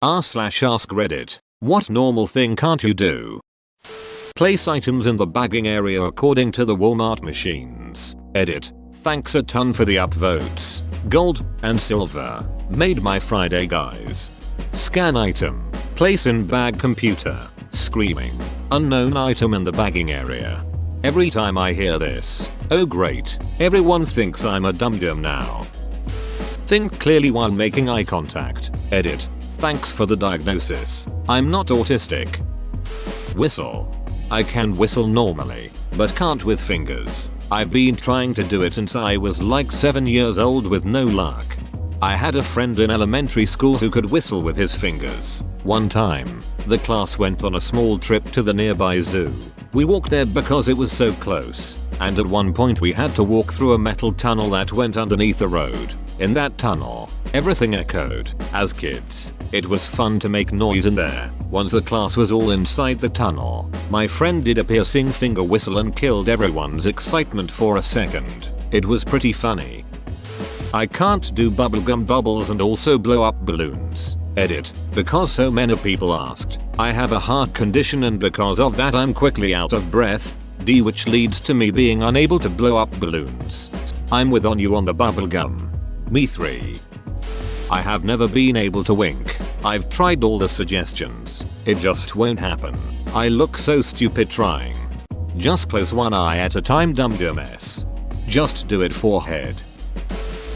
r/ask Reddit. What normal thing can't you do? Place items in the bagging area according to the Walmart machines. Edit. Thanks a ton for the upvotes. Gold and silver. Made my Friday, guys. Scan item. Place in bag computer. Screaming. Unknown item in the bagging area. Every time I hear this, oh great, everyone thinks I'm a dum-dum now. Think clearly while making eye contact. Edit. Thanks for the diagnosis. I'm not autistic. Whistle. I can whistle normally, but can't with fingers. I've been trying to do it since I was like 7 years old with no luck. I had a friend in elementary school who could whistle with his fingers. One time, the class went on a small trip to the nearby zoo. We walked there because it was so close, and at one point we had to walk through a metal tunnel that went underneath the road. In that tunnel, everything echoed. As kids, it was fun to make noise in there. Once the class was all inside the tunnel, my friend did a piercing finger whistle and killed everyone's excitement for a second. It was pretty funny. I can't do bubblegum bubbles and also blow up balloons. Edit. Because so many people asked. I have a heart condition and because of that I'm quickly out of breath. D, which leads to me being unable to blow up balloons. I'm with on you on the bubblegum. Me 3. I have never been able to wink. I've tried all the suggestions. It just won't happen. I look so stupid trying. Just close one eye at a time, dum-dum-s. Just do it, forehead.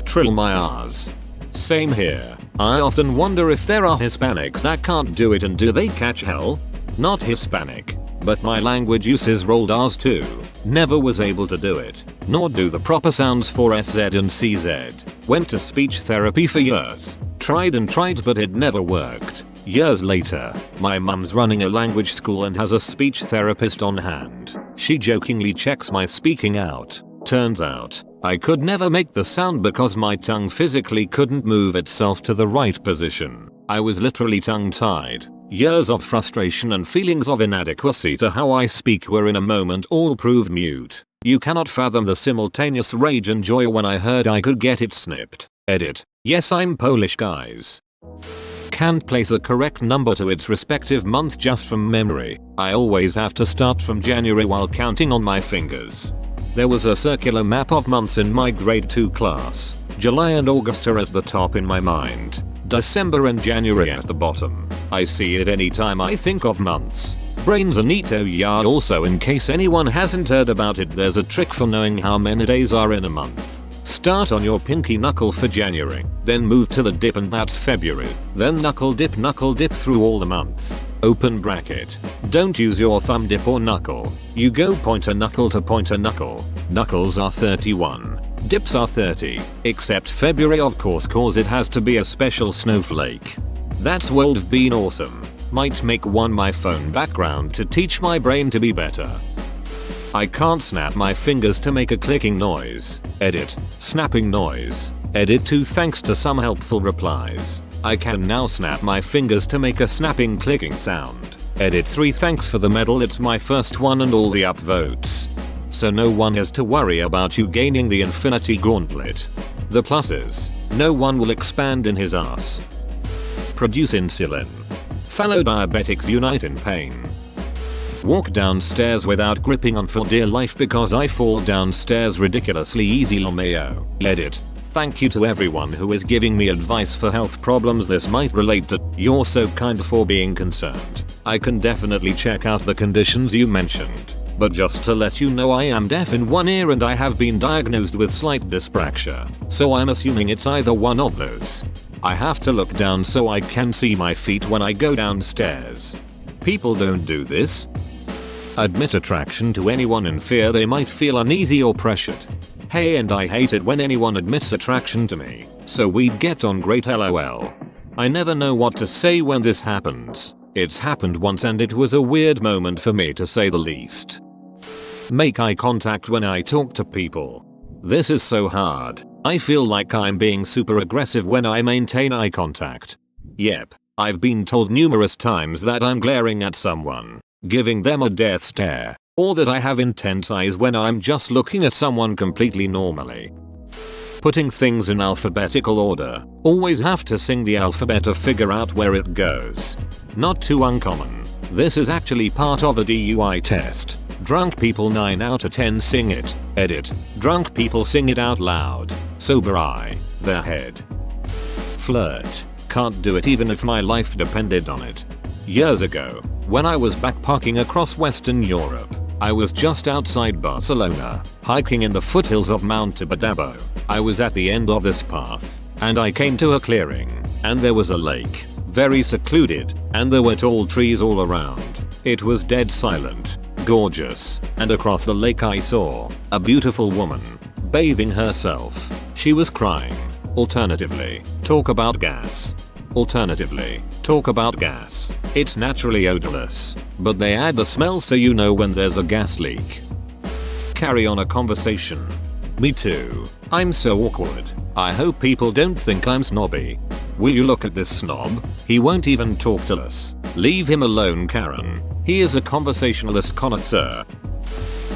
Trill my R's. Same here. I often wonder if there are Hispanics that can't do it and do they catch hell? Not Hispanic, but my language uses rolled R's too. Never was able to do it, nor do the proper sounds for SZ and CZ. Went to speech therapy for years. Tried and tried but it never worked. Years later, my mum's running a language school and has a speech therapist on hand. She jokingly checks my speaking out. Turns out, I could never make the sound because my tongue physically couldn't move itself to the right position. I was literally tongue-tied. Years of frustration and feelings of inadequacy to how I speak were in a moment all proved mute. You cannot fathom the simultaneous rage and joy when I heard I could get it snipped. Edit. Yes, I'm Polish, guys. Can't place a correct number to its respective month just from memory. I always have to start from January while counting on my fingers. There was a circular map of months in my grade 2 class. July and August are at the top in my mind. December and January at the bottom. I see it anytime I think of months. Brains are neato. Yeah, also in case anyone hasn't heard about it, there's a trick for knowing how many days are in a month. Start on your pinky knuckle for January, then move to the dip and that's February. Then knuckle dip through all the months. Open bracket. Don't use your thumb dip or knuckle. You go pointer knuckle to pointer knuckle. Knuckles are 31. Dips are 30. Except February of course cause it has to be a special snowflake. That's would been awesome. Might make one my phone background to teach my brain to be better. I can't snap my fingers to make a clicking noise. Edit. Snapping noise. Edit 2 thanks to some helpful replies. I can now snap my fingers to make a snapping clicking sound. Edit 3 thanks for the medal, it's my first one and all the upvotes. So no one has to worry about you gaining the infinity gauntlet. The pluses. No one will expand in his ass. Produce insulin. Fellow diabetics unite in pain. Walk downstairs without gripping on for dear life because I fall downstairs ridiculously easy. LMAO. Edit. Thank you to everyone who is giving me advice for health problems this might relate to. You're so kind for being concerned. I can definitely check out the conditions you mentioned. But just to let you know, I am deaf in one ear and I have been diagnosed with slight dyspraxia. So I'm assuming it's either one of those. I have to look down so I can see my feet when I go downstairs. People don't do this. Admit attraction to anyone in fear they might feel uneasy or pressured. Hey, and I hate it when anyone admits attraction to me, so we'd get on great, lol. I never know what to say when this happens. It's happened once and it was a weird moment for me to say the least. Make eye contact when I talk to people. This is so hard. I feel like I'm being super aggressive when I maintain eye contact. Yep, I've been told numerous times that I'm glaring at someone, giving them a death stare, or that I have intense eyes when I'm just looking at someone completely normally. Putting things in alphabetical order. Always have to sing the alphabet to figure out where it goes. Not too uncommon. This is actually part of a DUI test. Drunk people 9 out of 10 sing it. Edit. Drunk people sing it out loud. Sober eye. Their head. Flirt. Can't do it even if my life depended on it. Years ago, when I was backpacking across Western Europe, I was just outside Barcelona, hiking in the foothills of Mount Tibidabo. I was at the end of this path, and I came to a clearing, and there was a lake, very secluded, and there were tall trees all around. It was dead silent, gorgeous, and across the lake I saw a beautiful woman, bathing herself. She was crying. Alternatively, talk about gas. Alternatively, talk about gas. It's naturally odorless, but they add the smell so you know when there's a gas leak. Carry on a conversation. Me too. I'm so awkward. I hope people don't think I'm snobby. Will you look at this snob? He won't even talk to us. Leave him alone, Karen. He is a conversationalist connoisseur.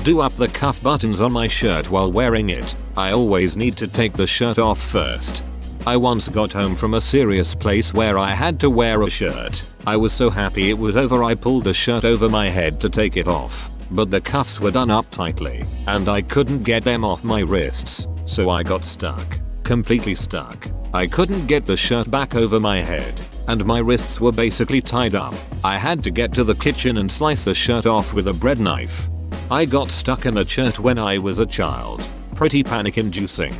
Do up the cuff buttons on my shirt while wearing it. I always need to take the shirt off first. I once got home from a serious place where I had to wear a shirt. I was so happy it was over I pulled the shirt over my head to take it off. But the cuffs were done up tightly, and I couldn't get them off my wrists, so I got stuck. Completely stuck. I couldn't get the shirt back over my head, and my wrists were basically tied up. I had to get to the kitchen and slice the shirt off with a bread knife. I got stuck in a shirt when I was a child. Pretty panic inducing.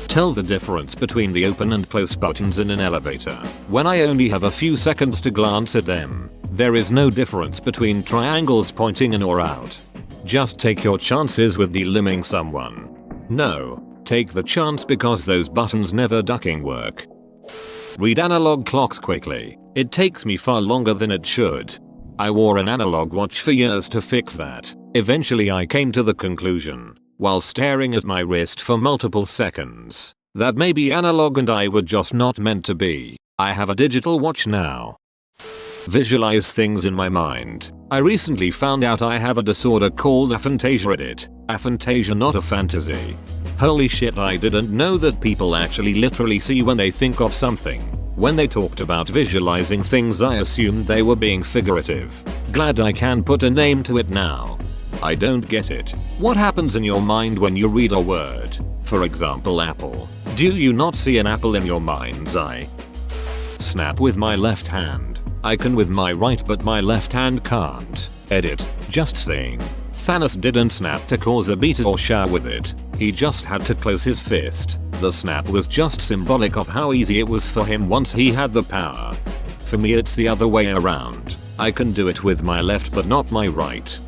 Tell the difference between the open and close buttons in an elevator. When I only have a few seconds to glance at them, there is no difference between triangles pointing in or out. Just take your chances with delimbing someone. No, take the chance because those buttons never ducking work. Read analog clocks quickly. It takes me far longer than it should. I wore an analog watch for years to fix that. Eventually I came to the conclusion, while staring at my wrist for multiple seconds, that maybe analog and I were just not meant to be. I have a digital watch now. Visualize things in my mind. I recently found out I have a disorder called aphantasia. Edit. Aphantasia, not a fantasy. Holy shit, I didn't know that people actually literally see when they think of something. When they talked about visualizing things, I assumed they were being figurative. Glad I can put a name to it now. I don't get it. What happens in your mind when you read a word? For example, apple. Do you not see an apple in your mind's eye? Snap with my left hand. I can with my right, but my left hand can't. Edit. Just saying. Thanos didn't snap to cause a beat or shower with it. He just had to close his fist. The snap was just symbolic of how easy it was for him once he had the power. For me it's the other way around. I can do it with my left but not my right.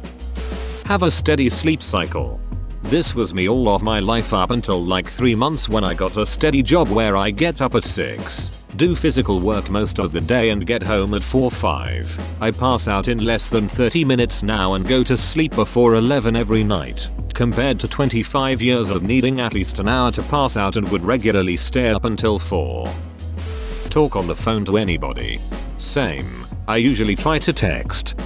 Have a steady sleep cycle. This was me all of my life up until like 3 months when I got a steady job where I get up at 6, do physical work most of the day and get home at 4-5. I pass out in less than 30 minutes now and go to sleep before 11 every night, compared to 25 years of needing at least an hour to pass out and would regularly stay up until 4. Talk on the phone to anybody. Same. I usually try to text.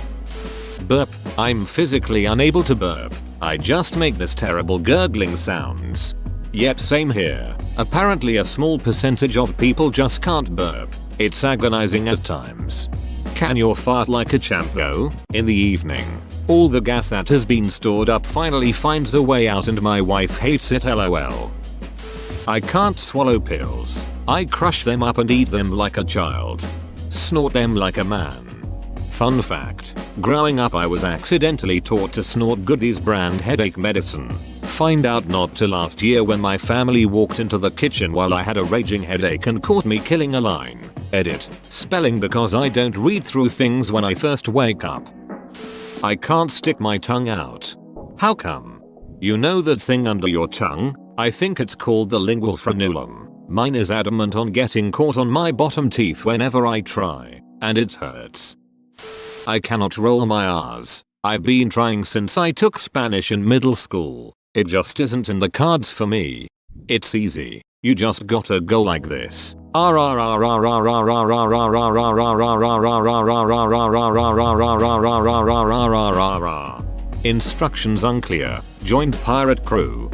Burp. I'm physically unable to burp. I just make this terrible gurgling sounds. Yep, same here. Apparently a small percentage of people just can't burp. It's agonizing at times. Can your fart like a champ go? In the evening, all the gas that has been stored up finally finds a way out and my wife hates it, lol. I can't swallow pills. I crush them up and eat them like a child. Snort them like a man. Fun fact, growing up I was accidentally taught to snort Goodies brand headache medicine. Find out not till last year when my family walked into the kitchen while I had a raging headache and caught me killing a line. Edit. Spelling because I don't read through things when I first wake up. I can't stick my tongue out. How come? You know that thing under your tongue? I think it's called the lingual frenulum. Mine is adamant on getting caught on my bottom teeth whenever I try, and it hurts. I cannot roll my R's. I've been trying since I took Spanish in middle school. It just isn't in the cards for me. It's easy. You just gotta go like this. Instructions unclear. Joined pirate crew.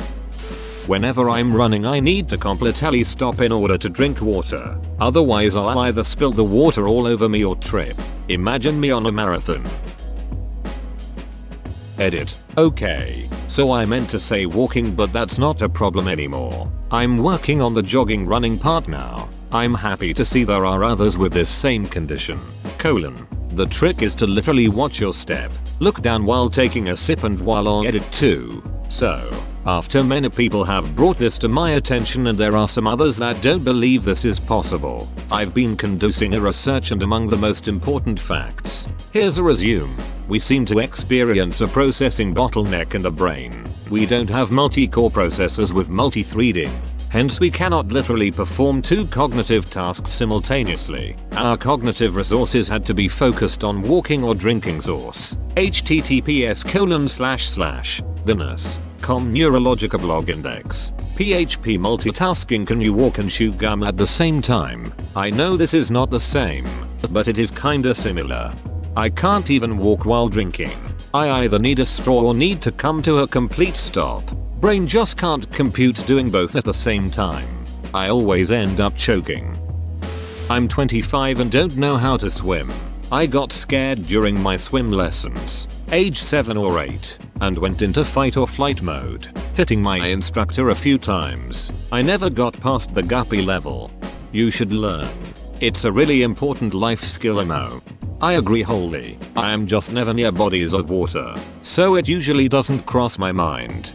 Whenever I'm running I need to completely stop in order to drink water. Otherwise I'll either spill the water all over me or trip. Imagine me on a marathon. Edit. Okay, so I meant to say walking, but that's not a problem anymore. I'm working on the jogging running part now. I'm happy to see there are others with this same condition. The trick is to literally watch your step, look down while taking a sip and while on edit too. So, after many people have brought this to my attention and there are some others that don't believe this is possible, I've been conducting a research and among the most important facts. Here's a resume. We seem to experience a processing bottleneck in the brain. We don't have multi-core processors with multi-threading. Hence we cannot literally perform two cognitive tasks simultaneously. Our cognitive resources had to be focused on walking or drinking source. https://the.com Neurologica blog index. PHP multitasking. Can you walk and chew gum at the same time? I know this is not the same, but it is kinda similar. I can't even walk while drinking. I either need a straw or need to come to a complete stop. Brain just can't compute doing both at the same time. I always end up choking. I'm 25 and don't know how to swim. I got scared during my swim lessons, age 7 or 8, and went into fight or flight mode, hitting my instructor a few times. I never got past the guppy level. You should learn. It's a really important life skill, Mo. I agree wholly. I am just never near bodies of water, so it usually doesn't cross my mind.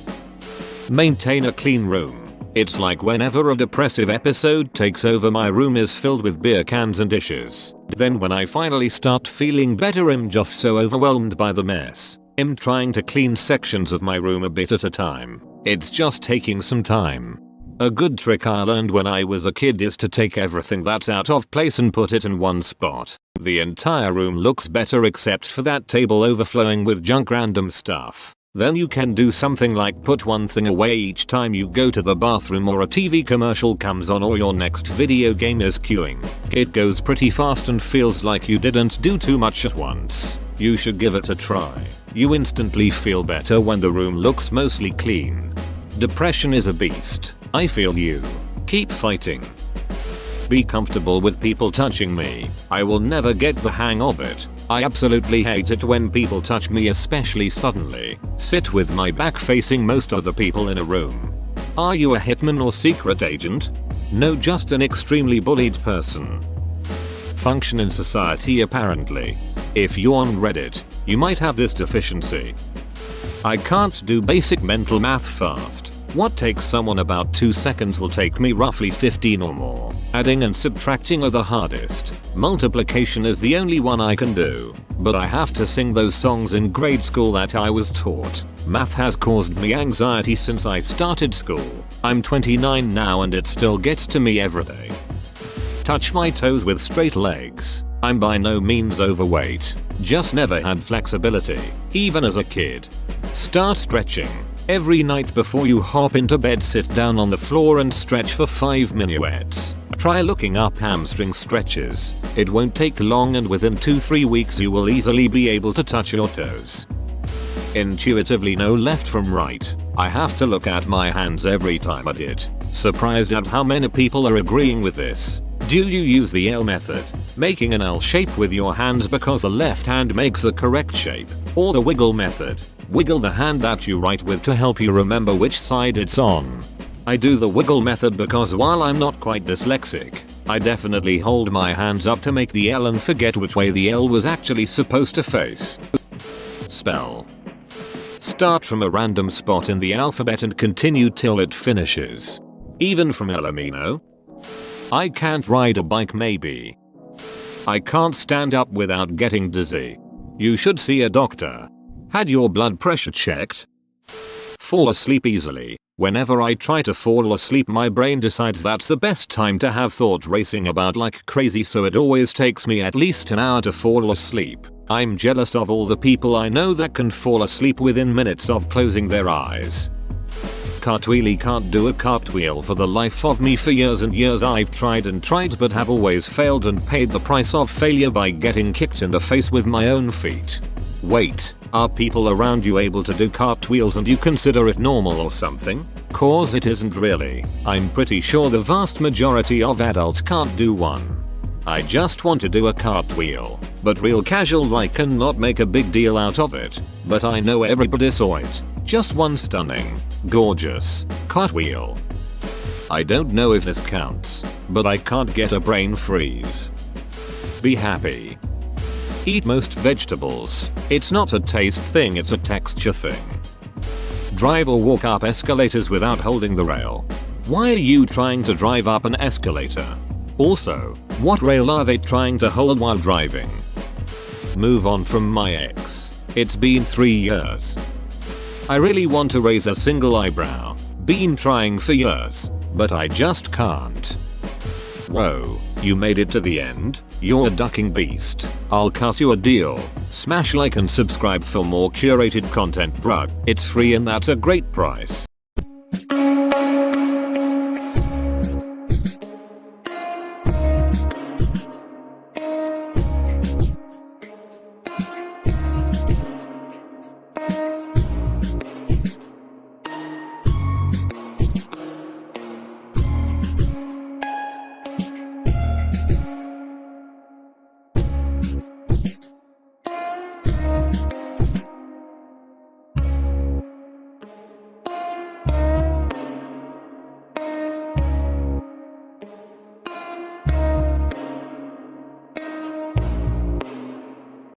Maintain a clean room. It's like whenever a depressive episode takes over, my room is filled with beer cans and dishes. Then when I finally start feeling better, I'm just so overwhelmed by the mess. I'm trying to clean sections of my room a bit at a time. It's just taking some time. A good trick I learned when I was a kid is to take everything that's out of place and put it in one spot. The entire room looks better except for that table overflowing with junk random stuff. Then you can do something like put one thing away each time you go to the bathroom or a TV commercial comes on or your next video game is queuing. It goes pretty fast and feels like you didn't do too much at once. You should give it a try. You instantly feel better when the room looks mostly clean. Depression is a beast. I feel you. Keep fighting. Be comfortable with people touching me. I will never get the hang of it. I absolutely hate it when people touch me, especially suddenly. Sit with my back facing most of the people in a room. Are you a hitman or secret agent? No, just an extremely bullied person. Function in society apparently. If you're on Reddit, you might have this deficiency. I can't do basic mental math fast. What takes someone about 2 seconds will take me roughly 15 or more. Adding and subtracting are the hardest. Multiplication is the only one I can do. But I have to sing those songs in grade school that I was taught. Math has caused me anxiety since I started school. I'm 29 now and it still gets to me every day. Touch my toes with straight legs. I'm by no means overweight. Just never had flexibility, even as a kid. Start stretching. Every night before you hop into bed, sit down on the floor and stretch for 5 minuets. Try looking up hamstring stretches. It won't take long and within 2-3 weeks you will easily be able to touch your toes. Intuitively know left from right. I have to look at my hands every time I do it. Surprised at how many people are agreeing with this. Do you use the L method? Making an L shape with your hands because the left hand makes the correct shape. Or the wiggle method. Wiggle the hand that you write with to help you remember which side it's on. I do the wiggle method because while I'm not quite dyslexic, I definitely hold my hands up to make the L and forget which way the L was actually supposed to face. Spell. Start from a random spot in the alphabet and continue till it finishes. Even from El Amino? I can't ride a bike maybe. I can't stand up without getting dizzy. You should see a doctor. Had your blood pressure checked? Fall asleep easily. Whenever I try to fall asleep, my brain decides that's the best time to have thought racing about like crazy, so it always takes me at least an hour to fall asleep. I'm jealous of all the people I know that can fall asleep within minutes of closing their eyes. Cartwheelie can't do a cartwheel for the life of me. For years and years I've tried and tried but have always failed and paid the price of failure by getting kicked in the face with my own feet. Wait, are people around you able to do cartwheels and you consider it normal or something? Cause it isn't really. I'm pretty sure the vast majority of adults can't do one. I just want to do a cartwheel, but real casual like cannot make a big deal out of it, but I know everybody saw it. Just one stunning, gorgeous cartwheel. I don't know if this counts, but I can't get a brain freeze. Be happy. Eat most vegetables. It's not a taste thing, it's a texture thing. Drive or walk up escalators without holding the rail. Why are you trying to drive up an escalator? Also, what rail are they trying to hold while driving? Move on from my ex. It's been 3 years. I really want to raise a single eyebrow. Been trying for years, but I just can't. Whoa, you made it to the end? You're a ducking beast. I'll cut you a deal. Smash like and subscribe for more curated content, bruh. It's free and that's a great price.